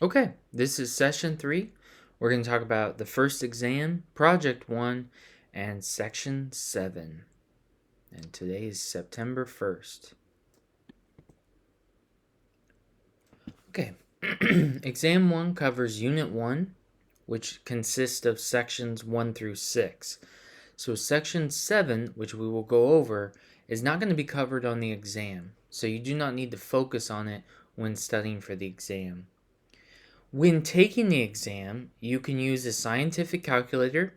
Okay, this is session 3. We're going to talk about the first exam, project 1, and section 7. And today is September 1st. Okay, exam 1 covers unit 1, which consists of sections 1 through 6. So section 7, which we will go over, is not going to be covered on the exam. So you do not need to focus on it when studying for the exam. When taking the exam, you can use a scientific calculator.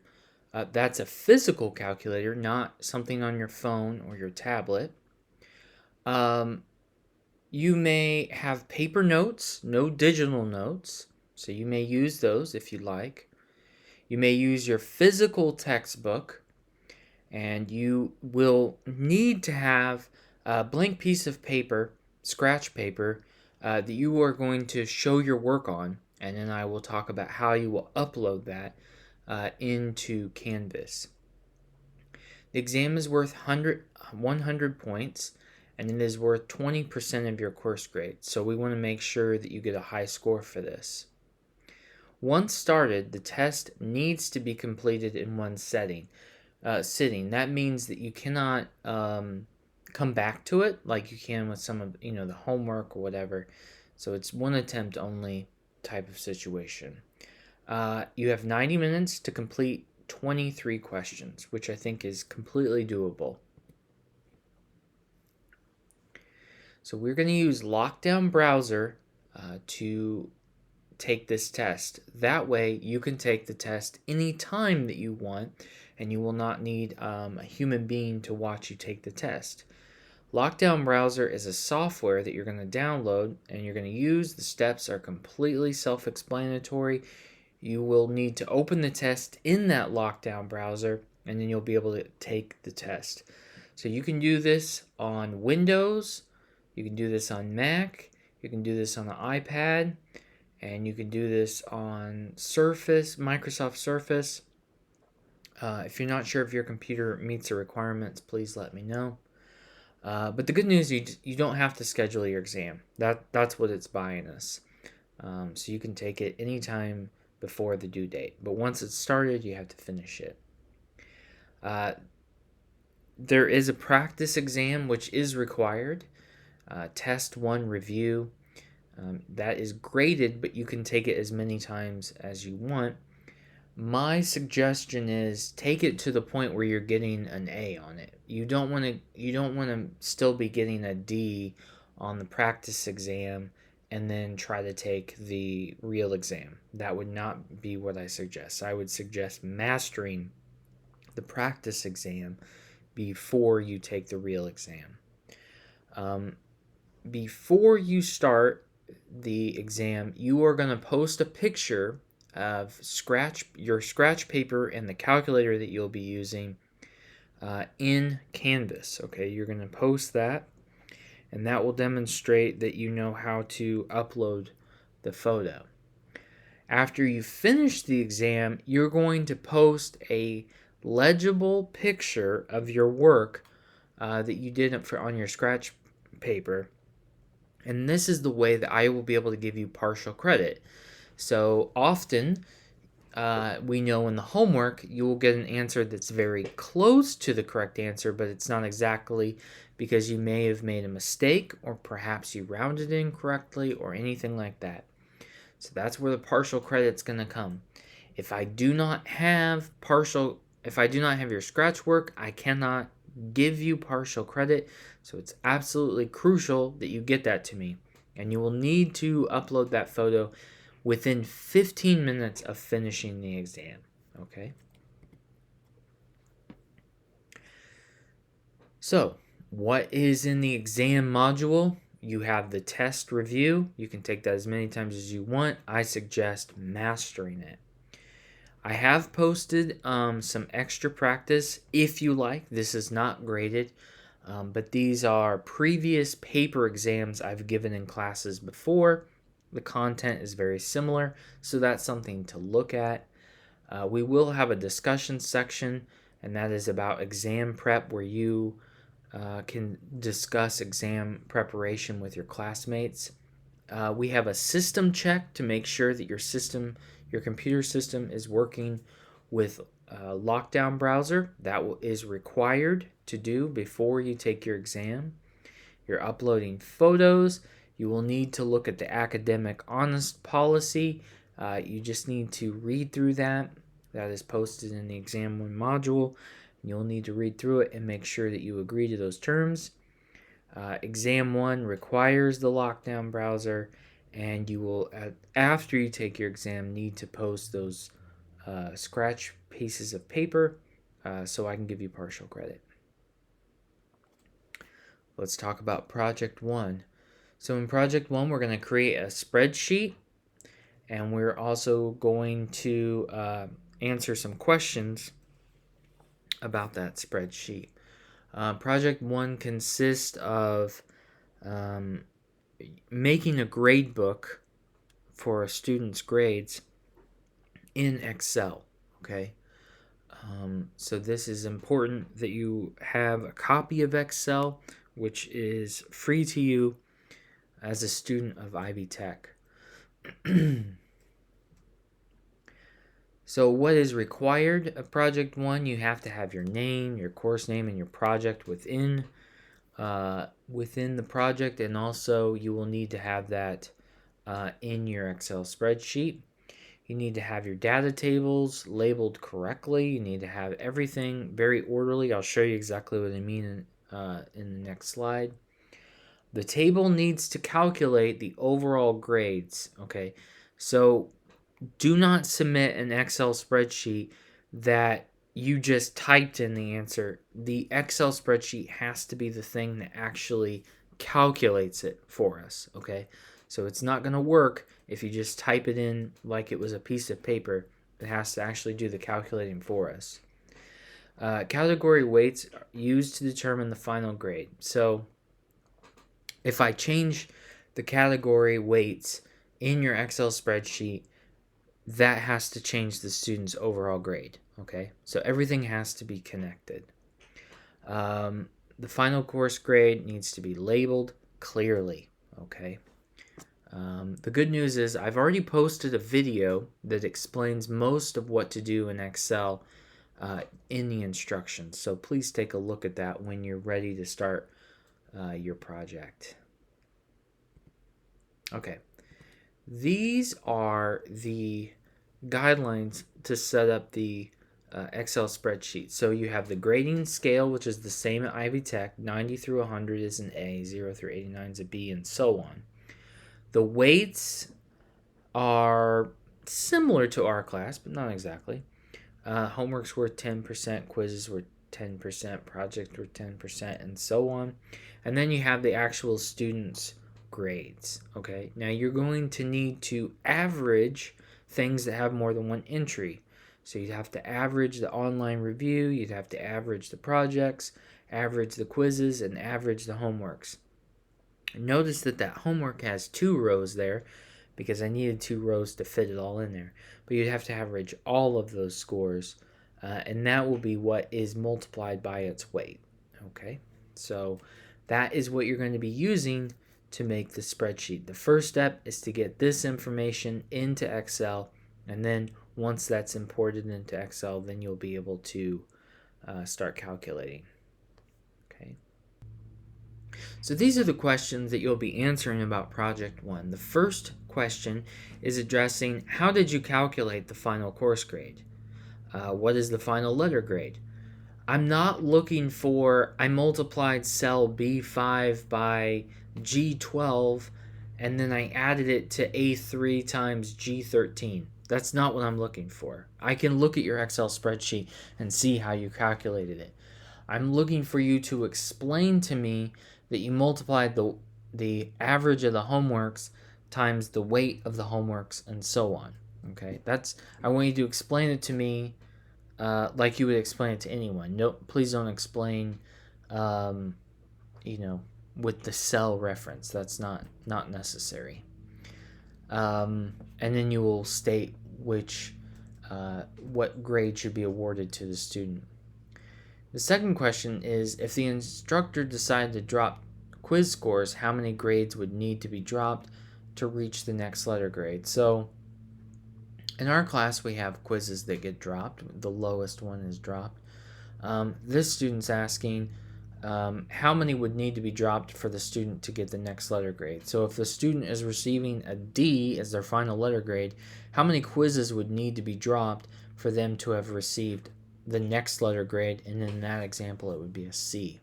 That's a physical calculator, not something on your phone or your tablet. Um, you may have paper notes, no digital notes, so you may use those if you like. You may use your physical textbook, and you will need to have a blank piece of paper, scratch paper, that you are going to show your work on, and then I will talk about how you will upload that into Canvas. The exam is worth 100 points, and it is worth 20% of your course grade, so we want to make sure that you get a high score for this. Once started, the test needs to be completed in one sitting. That means that you cannot come back to it like you can with some of the homework or whatever. So it's one attempt only type of situation. You have 90 minutes to complete 23 questions, which I think is completely doable. So we're going to use Lockdown Browser to take this test. That way you can take the test anytime that you want, and you will not need a human being to watch you take the test. Lockdown Browser is a software that you're going to download and you're going to use. The steps are completely self-explanatory. You will need to open the test in that Lockdown Browser, and then you'll be able to take the test. So you can do this on Windows, you can do this on Mac, you can do this on an iPad, and you can do this on Surface, Microsoft Surface. If you're not sure if your computer meets the requirements, please let me know. But the good news, you don't have to schedule your exam. That's what it's buying us. So you can take it anytime before the due date. But once it's started, you have to finish it. There is a practice exam which is required. Test 1 review. That is graded, but you can take it as many times as you want. My suggestion is take it to the point where you're getting an A on it. You don't want to still be getting a D on the practice exam and then try to take the real exam. That would not be what I suggest. I would suggest mastering the practice exam before you take the real exam. Before you start the exam, you are going to post a picture of your scratch paper and the calculator that you'll be using in Canvas. Okay, you're going to post that, and that will demonstrate that you know how to upload the photo. After you finish the exam, you're going to post a legible picture of your work that you did on your scratch paper. And this is the way that I will be able to give you partial credit. So often, we know in the homework you will get an answer that's very close to the correct answer, but it's not exactly, because you may have made a mistake, or perhaps you rounded it incorrectly, or anything like that. So that's where the partial credit's going to come. If I do not have your scratch work, I cannot give you partial credit. So it's absolutely crucial that you get that to me. And you will need to upload that photo within 15 minutes of finishing the exam. Okay? So, what is in the exam module? You have the test review. You can take that as many times as you want. I suggest mastering it. I have posted some extra practice if you like. This is not graded, but these are previous paper exams I've given in classes before. The content is very similar, so that's something to look at. We will have a discussion section, and that is about exam prep, where you can discuss exam preparation with your classmates. We have a system check to make sure that your computer system is working with Lockdown Browser. That is required to do before you take your exam. You're uploading photos. You will need to look at the academic honest policy. You just need to read through that. That is posted in the Exam 1 module. You'll need to read through it and make sure that you agree to those terms. Exam 1 requires the Lockdown Browser, and you will, after you take your exam, need to post those scratch pieces of paper so I can give you partial credit. Let's talk about Project 1. So in Project 1, we're going to create a spreadsheet, and we're also going to answer some questions about that spreadsheet. Project 1 consists of making a grade book for a student's grades in Excel, okay? So this is important that you have a copy of Excel, which is free to you as a student of Ivy Tech. So what is required of Project 1? You have to have your name, your course name, and your project within the project, and also you will need to have that in your Excel spreadsheet. You need to have your data tables labeled correctly. You need to have everything very orderly. I'll show you exactly what I mean in the next slide. The table needs to calculate the overall grades, okay? So do not submit an Excel spreadsheet that you just typed in the answer. The Excel spreadsheet has to be the thing that actually calculates it for us, okay? So it's not going to work if you just type it in like it was a piece of paper. It has to actually do the calculating for us. Category weights are used to determine the final grade. So if I change the category weights in your Excel spreadsheet, that has to change the student's overall grade, okay? So everything has to be connected. The final course grade needs to be labeled clearly, okay? The good news is I've already posted a video that explains most of what to do in Excel in the instructions. So please take a look at that when you're ready to start your project. Okay. These are the guidelines to set up the Excel spreadsheet. So you have the grading scale, which is the same at Ivy Tech. 90 through 100 is an A, 0 through 89 is a B, and so on. The weights are similar to our class, but not exactly. Homework's worth 10%, quizzes were 10%, projects were 10%, and so on. And then you have the actual students' grades, okay? Now you're going to need to average things that have more than one entry. So you'd have to average the online review, you'd have to average the projects, average the quizzes, and average the homeworks. Notice that homework has 2 rows there because I needed 2 rows to fit it all in there. But you'd have to average all of those scores, and that will be what is multiplied by its weight, okay? So that is what you're going to be using to make the spreadsheet. The first step is to get this information into Excel, and then once that's imported into Excel, then you'll be able to start calculating. Okay. So these are the questions that you'll be answering about Project 1. The first question is addressing how did you calculate the final course grade? What is the final letter grade? I'm not looking for, I multiplied cell B5 by G12 and then I added it to A3 times G13. That's not what I'm looking for. I can look at your Excel spreadsheet and see how you calculated it. I'm looking for you to explain to me that you multiplied the average of the homeworks times the weight of the homeworks and so on. Okay, I want you to explain it to me like you would explain it to anyone. No, please don't explain, with the cell reference. That's not necessary. And then you will state what grade should be awarded to the student. The second question is, if the instructor decided to drop quiz scores, how many grades would need to be dropped to reach the next letter grade. So in our class, we have quizzes that get dropped. The lowest one is dropped. This student's asking how many would need to be dropped for the student to get the next letter grade. So if the student is receiving a D as their final letter grade, how many quizzes would need to be dropped for them to have received the next letter grade? And in that example, it would be a C.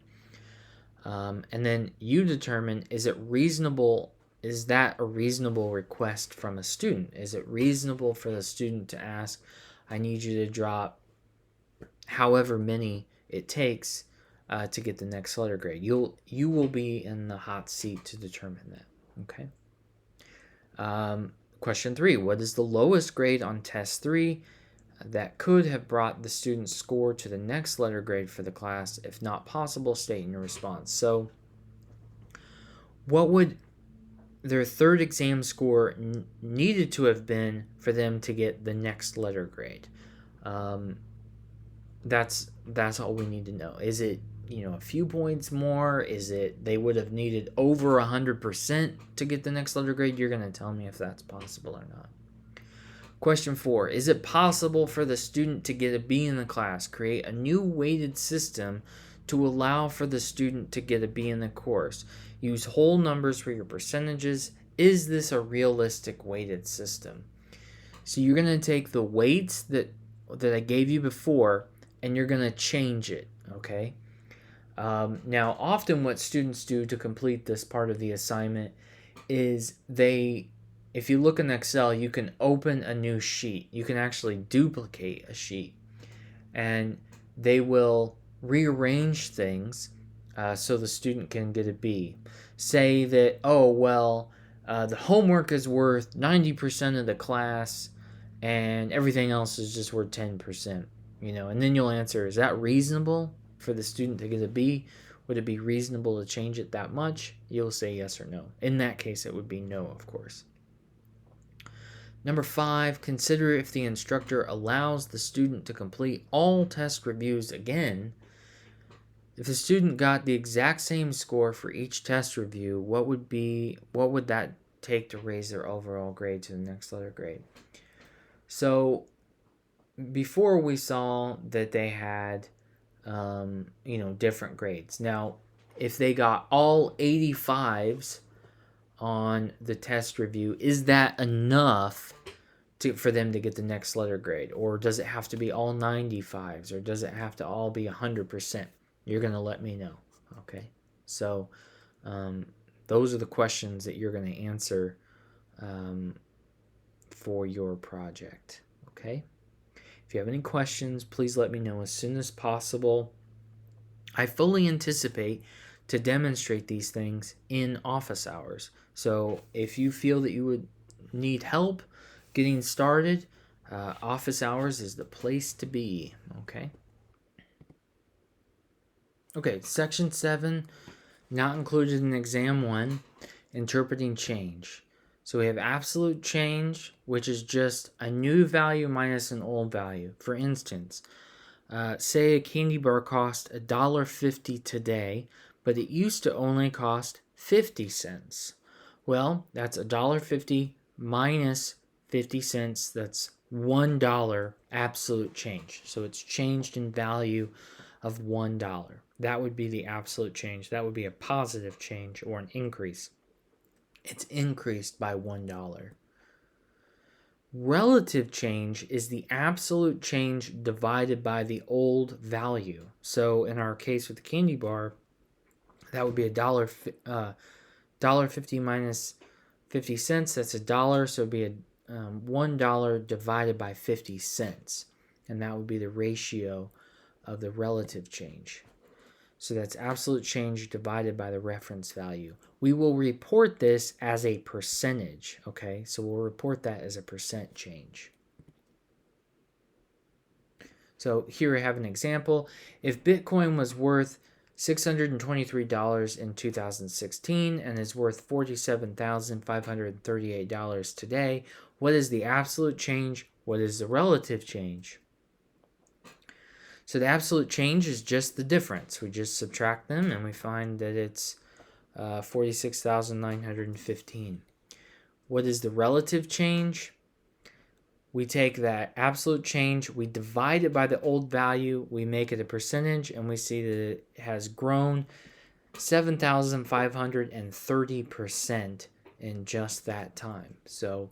And then you determine, is that a reasonable request from a student? Is it reasonable for the student to ask, I need you to drop however many it takes to get the next letter grade? You will be in the hot seat to determine that. Okay. Question 3. What is the lowest grade on test 3 that could have brought the student's score to the next letter grade for the class? If not possible, state in your response. So what would their third exam score needed to have been for them to get the next letter grade? That's all we need to know. Is it, a few points more? Is it they would have needed over 100% to get the next letter grade? You're going to tell me if that's possible or not. Question 4. Is it possible for the student to get a B in the class? Create a new weighted system to allow for the student to get a B in the course. Use whole numbers for your percentages. Is this a realistic weighted system? So you're going to take the weights that I gave you before, and you're going to change it, okay? Now, often what students do to complete this part of the assignment is if you look in Excel, you can open a new sheet. You can actually duplicate a sheet, and they will rearrange things so the student can get a B. Say that, the homework is worth 90% of the class, and everything else is just worth 10%. And then you'll answer, is that reasonable for the student to get a B? Would it be reasonable to change it that much? You'll say yes or no. In that case, it would be no, of course. Number 5, consider if the instructor allows the student to complete all test reviews again. If the student got the exact same score for each test review, what would that take to raise their overall grade to the next letter grade? So before we saw that they had different grades. Now, if they got all 85s on the test review, is that enough for them to get the next letter grade? Or does it have to be all 95s? Or does it have to all be 100%? You're going to let me know, okay? So those are the questions that you're going to answer for your project, okay? If you have any questions, please let me know as soon as possible. I fully anticipate to demonstrate these things in office hours. So if you feel that you would need help getting started, office hours is the place to be, okay? Okay, section 7, not included in exam 1, interpreting change. So we have absolute change, which is just a new value minus an old value. For instance, say a candy bar cost $1.50 today, but it used to only cost 50 cents. Well, that's $1.50 minus 50 cents. That's $1 absolute change. So it's changed in value of $1. That would be the absolute change. That would be a positive change or an increase. It's increased by $1. Relative change is the absolute change divided by the old value. So in our case with the candy bar, that would be $1.50 minus 50 cents. That's $1. So it would be $1 divided by 50 cents. And that would be the ratio of the relative change. So that's absolute change divided by the reference value. We will report this as a percentage, okay? So we'll report that as a percent change. So here I have an example. If Bitcoin was worth $623 in 2016 and is worth $47,538 today, what is the absolute change? What is the relative change? So the absolute change is just the difference. We just subtract them and we find that it's 46,915. What is the relative change? We take that absolute change, we divide it by the old value, we make it a percentage, and we see that it has grown 7,530% in just that time. So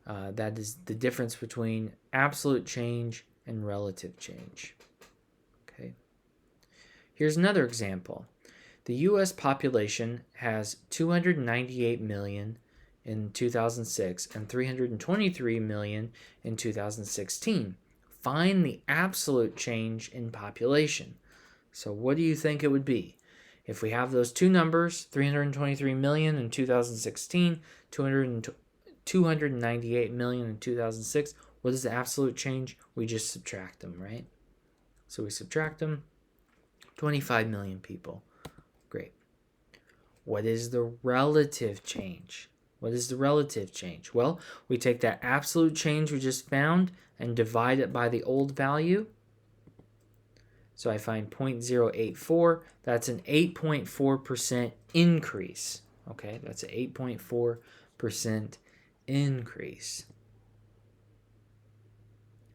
that is the difference between absolute change and relative change. Okay. Here's another example. The U.S. population has 298 million in 2006 and 323 million in 2016. Find the absolute change in population. So what do you think it would be? If we have those two numbers, 323 million in 2016, 298 million in 2006, what is the absolute change? We just subtract them, right? So we subtract them, 25 million people. Great. What is the relative change? What is the relative change? Well, we take that absolute change we just found and divide it by the old value. So I find 0.084. That's an 8.4% increase. Okay, that's an 8.4% increase.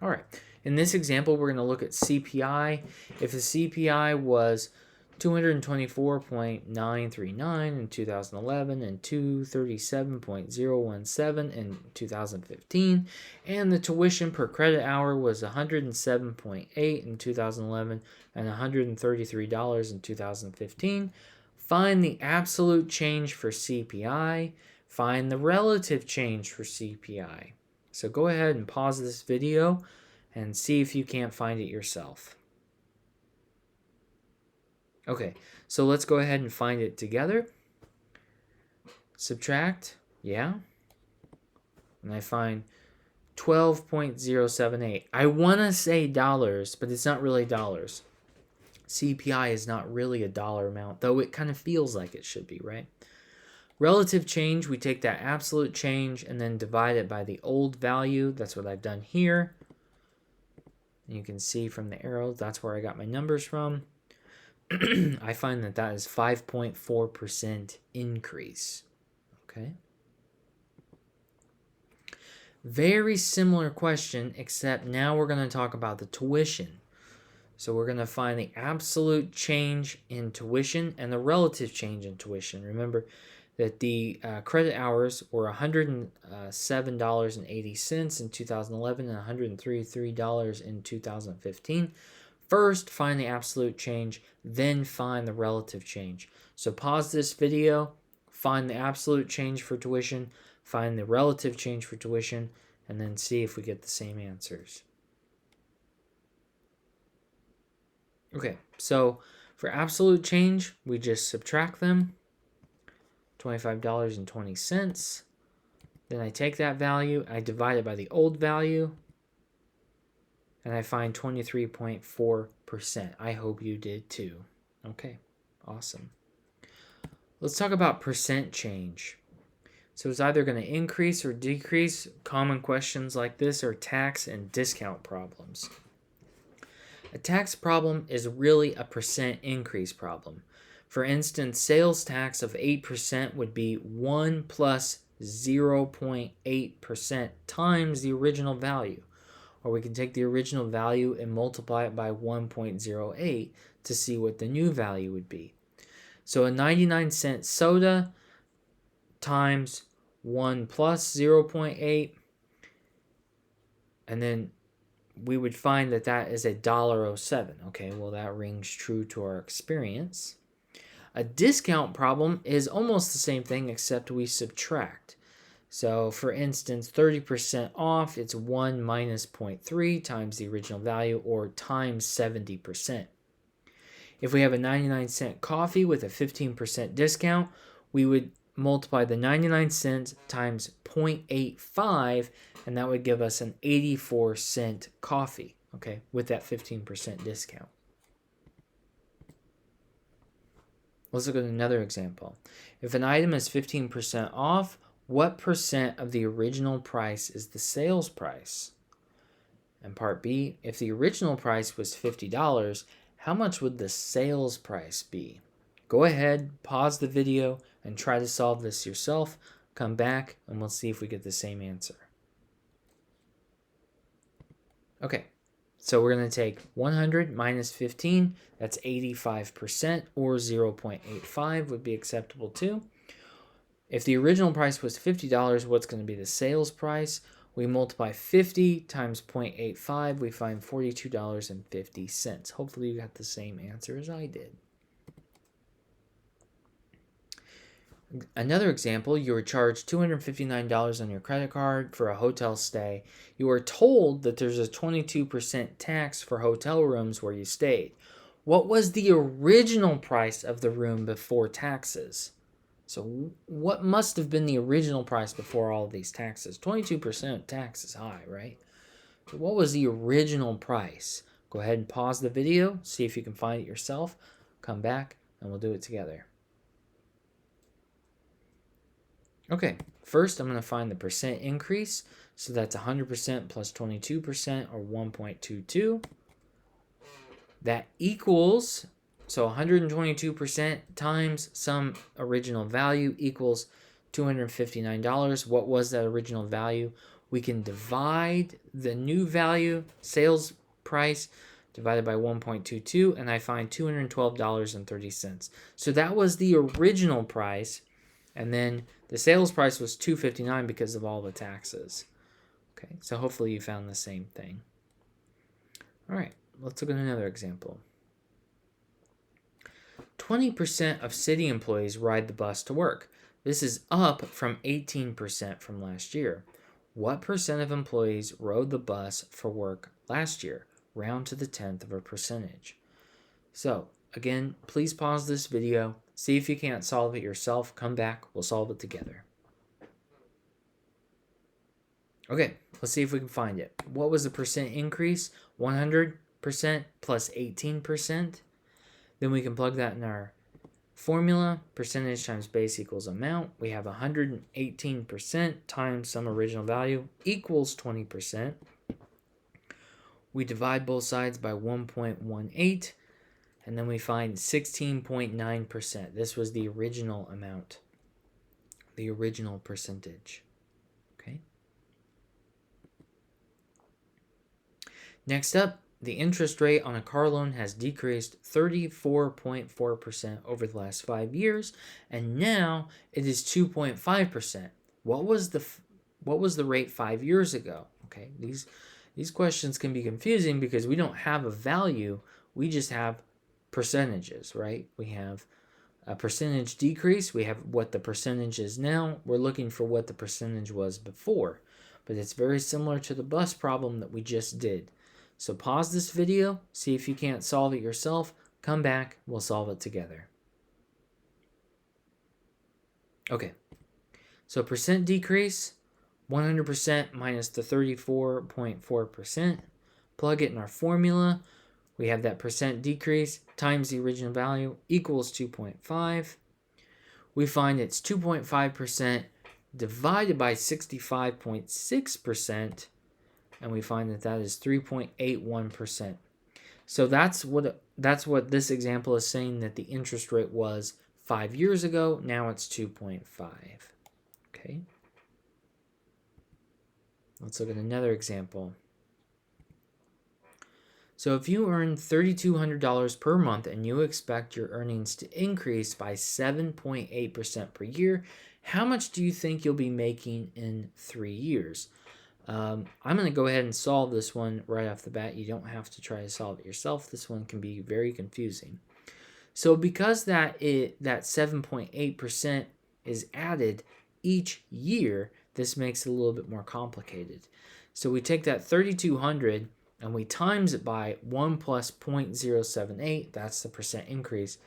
All right, in this example, we're going to look at CPI. If the CPI was 224.939 in 2011 and 237.017 in 2015, and the tuition per credit hour was 107.8 in 2011 and $133 in 2015. Find the absolute change for CPI. Find the relative change for CPI. So go ahead and pause this video and see if you can't find it yourself. Okay, so let's go ahead and find it together. Subtract, yeah. And I find 12.078. I want to say dollars, but it's not really dollars. CPI is not really a dollar amount, though it kind of feels like it should be, right? Relative change, we take that absolute change and then divide it by the old value. That's what I've done here. And you can see from the arrows, that's where I got my numbers from. I find that that is 5.4% increase. Okay. Very similar question, except now we're going to talk about the tuition. So we're going to find the absolute change in tuition and the relative change in tuition. Remember that the credit hours were $107.80 in 2011 and $133 in 2015. First, find the absolute change, then find the relative change. So pause this video, find the absolute change for tuition, find the relative change for tuition, and then see if we get the same answers. Okay, so for absolute change, we just subtract them, $25.20. Then I take that value, I divide it by the old value, and I find 23.4%. I hope you did too. Okay, awesome. Let's talk about percent change. So it's either going to increase or decrease. Common questions like this are tax and discount problems. A tax problem is really a percent increase problem. For instance, sales tax of 8% would be 1 plus 0.8% times the original value. Or we can take the original value and multiply it by 1.08 to see what the new value would be. So a 99-cent soda times 1 plus 0.8, and then we would find that that is $1.07. Okay, well that rings true to our experience. A discount problem is almost the same thing except we subtract. So for instance, 30% off, it's 1 minus 0.3 times the original value, or times 70%. If we have a 99-cent coffee with a 15% discount, we would multiply the 99 cents times 0.85, and that would give us an 84-cent coffee, okay, with that 15% discount. Let's look at another example. If an item is 15% off, what percent of the original price is the sales price? And part B, if the original price was $50, how much would the sales price be? Go ahead, pause the video, and try to solve this yourself. come back, and we'll see if we get the same answer. Okay, so we're going to take 100 minus 15, that's 85%, or 0.85 would be acceptable too. If the original price was $50, what's going to be the sales price? We multiply 50 times 0.85, we find $42.50. Hopefully you got the same answer as I did. Another example, you were charged $259 on your credit card for a hotel stay. You are told that there's a 22% tax for hotel rooms where you stayed. What was the original price of the room before taxes? So what must have been the original price before all of these taxes? 22% tax is high, right? So what was the original price? Go ahead and pause the video, see if you can find it yourself. Come back and we'll do it together. Okay, first I'm going to find the percent increase. So that's 100% plus 22%, or 1.22. That equals, so 122% times some original value equals $259. What was that original value? We can divide the new value, sales price, divided by 1.22, and I find $212.30. So that was the original price, and then the sales price was $259 because of all the taxes. Okay, so hopefully you found the same thing. All right, let's look at another example. 20% of city employees ride the bus to work. This is up from 18% from last year. What percent of employees rode the bus for work last year? Round to the 10th of a percentage. So, again, please pause this video. See if you can't solve it yourself. Come back. We'll solve it together. Okay, let's see if we can find it. What was the percent increase? 100% plus 18%. Then we can plug that in our formula. Percentage times base equals amount. We have 118% times some original value equals 20%. We divide both sides by 1.18. And then we find 16.9%. This was the original amount, the original percentage. Okay. Next up, the interest rate on a car loan has decreased 34.4% over the last 5 years, and now it is 2.5%. What was the rate 5 years ago? Okay, these questions can be confusing because we don't have a value. We just have percentages, right? We have a percentage decrease. We have what the percentage is now. We're looking for what the percentage was before. But it's very similar to the bus problem that we just did. So pause this video, see if you can't solve it yourself. Come back, we'll solve it together. Okay, so percent decrease, 100% minus the 34.4%. Plug it in our formula. We have that percent decrease times the original value equals 2.5. We find it's 2.5% divided by 65.6%, and we find that that is 3.81%. So that's what this example is saying, that the interest rate was 5 years ago. Now it's 2.5. Okay. Let's look at another example. So if you earn $3,200 per month and you expect your earnings to increase by 7.8% per year, how much do you think you'll be making in 3 years? I'm going to go ahead and solve this one right off the bat. You don't have to try to solve it yourself. This one can be very confusing. So because that 7.8% is added each year, this makes it a little bit more complicated. So we take that 3,200 and we times it by 1 plus 0.078, that's the percent increase,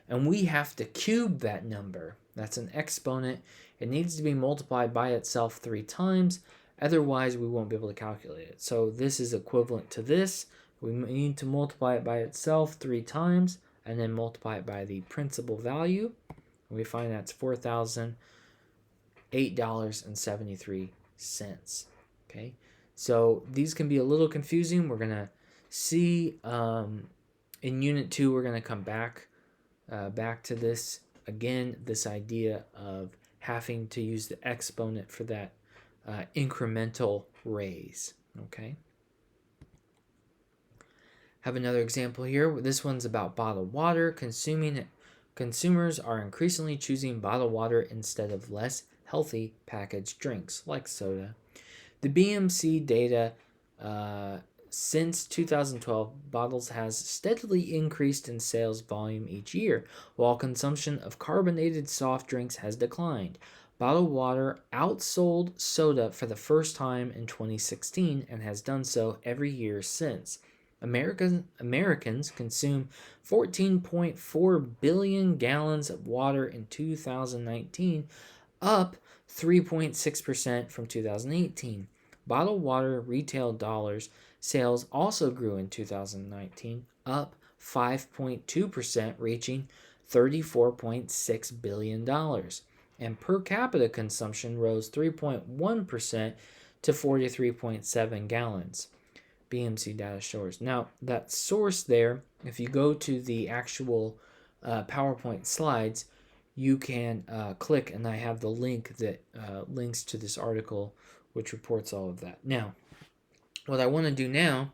and we have to cube that number. That's an exponent. It needs to be multiplied by itself 3 times, otherwise we won't be able to calculate it. So this is equivalent to this. We need to multiply it by itself 3 times, and then multiply it by the principal value. And we find that's $4,008.73. Okay. So these can be a little confusing. We're going to see in Unit 2, we're going to come back to this again, this idea of having to use the exponent for that incremental raise. Okay. Have another example here. This one's about bottled water. Consumers are increasingly choosing bottled water instead of less healthy packaged drinks like soda. The BMC data since 2012, bottles has steadily increased in sales volume each year, while consumption of carbonated soft drinks has declined. Bottled water outsold soda for the first time in 2016 and has done so every year since. Americans consume 14.4 billion gallons of water in 2019, up 3.6% from 2018. Bottled water retail dollars sales also grew in 2019, up 5.2%, reaching $34.6 billion. And per capita consumption rose 3.1% to 43.7 gallons. BMC data shows. Now, that source there, if you go to the actual PowerPoint slides, you can click, and I have the link that links to this article, which reports all of that. Now, what I want to do now,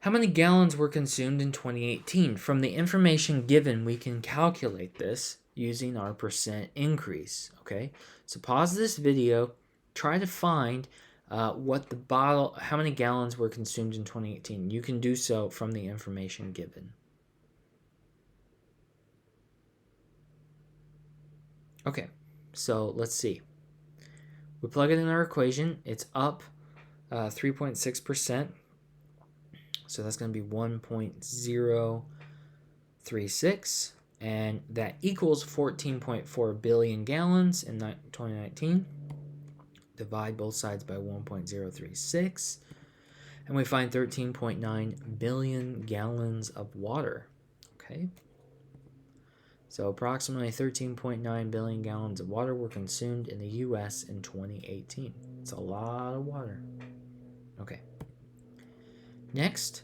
how many gallons were consumed in 2018? From the information given, we can calculate this using our percent increase. Okay, so pause this video, try to find how many gallons were consumed in 2018. You can do so from the information given. Okay, so let's see. We plug it in our equation. It's up 3.6%. So that's going to be 1.036. And that equals 14.4 billion gallons in 2019. Divide both sides by 1.036. And we find 13.9 billion gallons of water. Okay. So approximately 13.9 billion gallons of water were consumed in the U.S. in 2018. It's a lot of water. Okay. Next,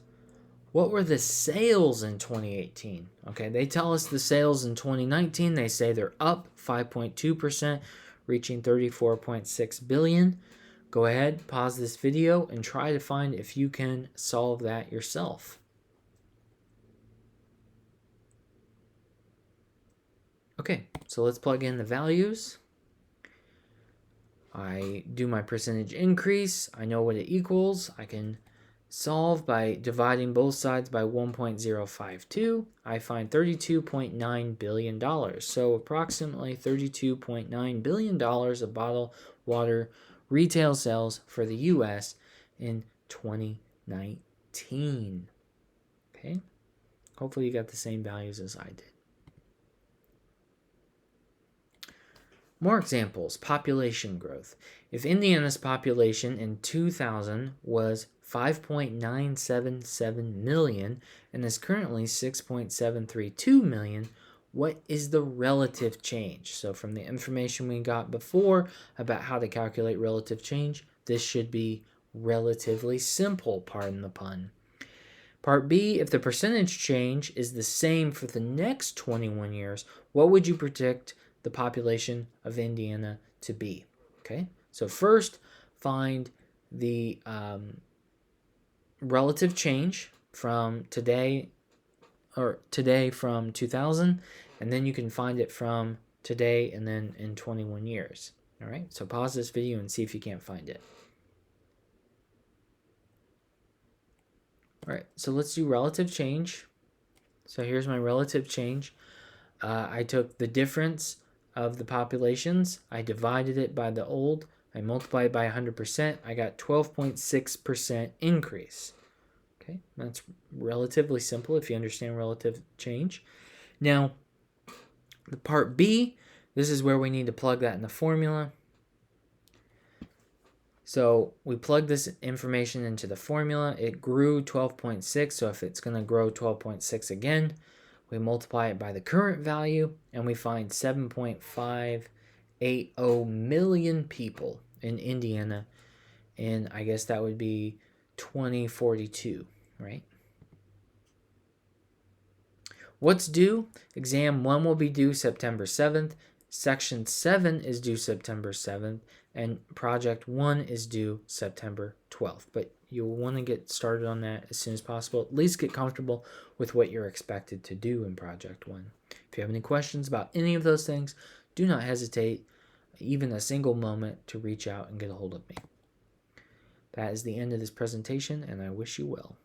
what were the sales in 2018? Okay, they tell us the sales in 2019. They say they're up 5.2%, reaching 34.6 billion. Go ahead, pause this video, and try to find if you can solve that yourself. Okay, so let's plug in the values. I do my percentage increase. I know what it equals. I can solve by dividing both sides by 1.052. I find $32.9 billion. So approximately $32.9 billion of bottled water retail sales for the U.S. in 2019. Okay, hopefully you got the same values as I did. More examples. Population growth. If Indiana's population in 2000 was 5.977 million and is currently 6.732 million, what is the relative change? So from the information we got before about how to calculate relative change, this should be relatively simple, pardon the pun. Part B, if the percentage change is the same for the next 21 years, what would you predict the population of Indiana to be? Okay, so first find the relative change from today from 2000, and then you can find it from today and then in 21 years. All right, so pause this video and see if you can't find it. All right, so let's do relative change. So here's my relative change. I took the difference of the populations, I divided it by the old, I multiplied it by 100%, I got 12.6% increase. Okay, that's relatively simple if you understand relative change. Now, the part B, this is where we need to plug that in the formula. So we plug this information into the formula. It grew 12.6, so if it's going to grow 12.6 again, we multiply it by the current value, and we find 7.580 million people in Indiana, and I guess that would be 2042, right? What's due? Exam 1 will be due September 7th. Section 7 is due September 7th, and Project 1 is due September 12th. But you'll want to get started on that as soon as possible. At least get comfortable with what you're expected to do in Project 1. If you have any questions about any of those things, do not hesitate even a single moment to reach out and get a hold of me. That is the end of this presentation, and I wish you well.